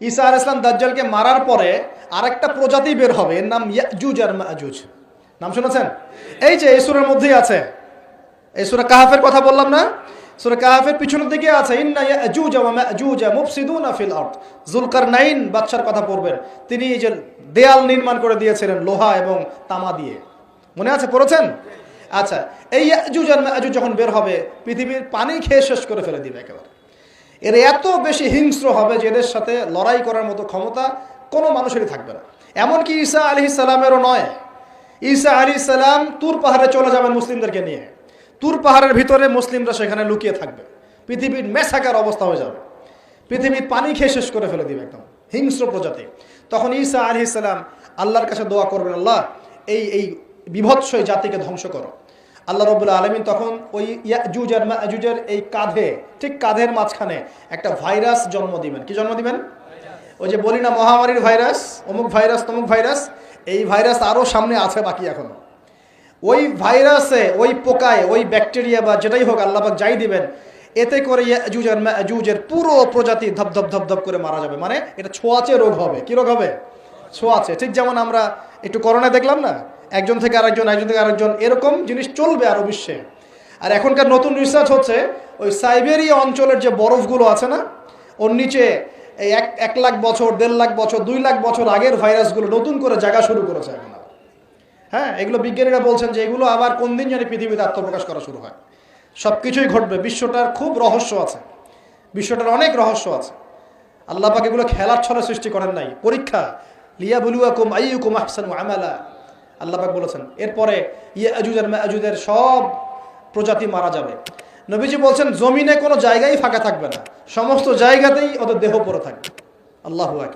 ঈসা আলাইহিস সালাম দাজ্জালকে মারার পরে আরেকটা প্রজাতি বের হবে, এর নাম ইয়াজুজ আর মাজুজ। নাম শুনেছেন? এই যে এই সূরার মধ্যেই আছে, এই সূরা কাহাফের কথা বললাম না, সূরা কাহাফের পিছনের দিকে আছে ইন্না ইয়াজুজ ওয়া মাজুজ মুফসিদুনা ফিল আরদ। যুলকারনাইন বাদশার কথা পড়বেন, তিনি এই যে দেয়াল নির্মাণ করে দিয়েছিলেন লোহা এবং তামা দিয়ে, মনে আছে, পড়েছেন? আচ্ছা, এই ইয়াজুজ আর মাজুজ যখন বের হবে পৃথিবীর পানি খেয়ে শেষ করে ফেলে দিবে একেবারে। এর এত বেশি হিংস্র হবে যে এদের সাথে লড়াই করার মতো ক্ষমতা কোনো মানুষেরই থাকবে না। এমনকি ঈসা আলাইহিস সালামেরও নয়। ঈসা আলাইহিস সালাম তুর পাহাড়ে চলে যাবেন মুসলিমদেরকে নিয়ে, তুর পাহাড়ের ভিতরে মুসলিমরা সেখানে লুকিয়ে থাকবে, পৃথিবীর মেসাকার অবস্থা হয়ে যাবে, পৃথিবীর পানি খেয়ে শেষ করে ফেলে দিবে একদম হিংস্র প্রজাতি। তখন ঈসা আলাইহিস সালাম আল্লাহর কাছে দোয়া করবেন, আল্লাহ এই বিভৎস এই জাতিকে ধ্বংস করো। আল্লাহ রাব্বুল আলামিন তখন ওই ইয়াজুজ আর মাজুজের এই কাঁধে, ঠিক কাঁধের মাঝখানে একটা ভাইরাস জন্ম দিবেন। কি জন্ম দিবেন? ওই যে বলি না মহামারীর ভাইরাস, অমুক ভাইরাস তমুক ভাইরাস, এই ভাইরাস আরও সামনে আছে বাকি এখনো। ওই ভাইরাসে, ওই পোকায়, ওই ব্যাকটেরিয়া বা যেটাই হোক আল্লাহ পাক যাই দিবেন, এতে করে ইয়াজুজ আর মাজুজের পুরো প্রজাতি ধপধপ ধপধপ করে মারা যাবে। মানে এটা ছোঁয়াচে রোগ হবে। কি রোগ হবে? ছোঁয়াচে। ঠিক যেমন আমরা একটু করোনা দেখলাম না, একজন থেকে আরেকজন, একজন থেকে আরেকজন, এরকম জিনিস চলবে আরো বিশ্বে। আর এখনকার নতুন রিসার্চ হচ্ছে ওই সাইবেরিয়া অঞ্চলের যে বরফগুলো আছে না, ওর নিচে এই 1 লাখ বছর, 1.5 লাখ বছর, 2 লাখ বছর আগের ভাইরাসগুলো নতুন করে জায়গা শুরু করেছে এখন। হ্যাঁ, এগুলো বিজ্ঞানীরা বলছেন যে এগুলো আবার কোন দিন জানি পৃথিবীতে আত্মপ্রকাশ করা শুরু হয়। সব কিছুই ঘটবে। বিশ্বটার খুব রহস্য আছে, বিশ্বটার অনেক রহস্য আছে। আল্লাহ পাক এগুলো খেলার ছলে সৃষ্টি করেন নাই, পরীক্ষা। লিয়াবলুয়াকুম আইয়ুকুম আহসানু আমালা, আল্লাহ পাক বলেছেন। এরপরে ইয়াজুজ আর মাজুজের সব প্রজাতি মারা যাবে। নবীজি বলছেন জমিনে কোনো জায়গায় ফাঁকা থাকবে না, সমস্ত জায়গাতেই ওদের দেহ পড়ে থাকবে। আল্লাহু আকবার।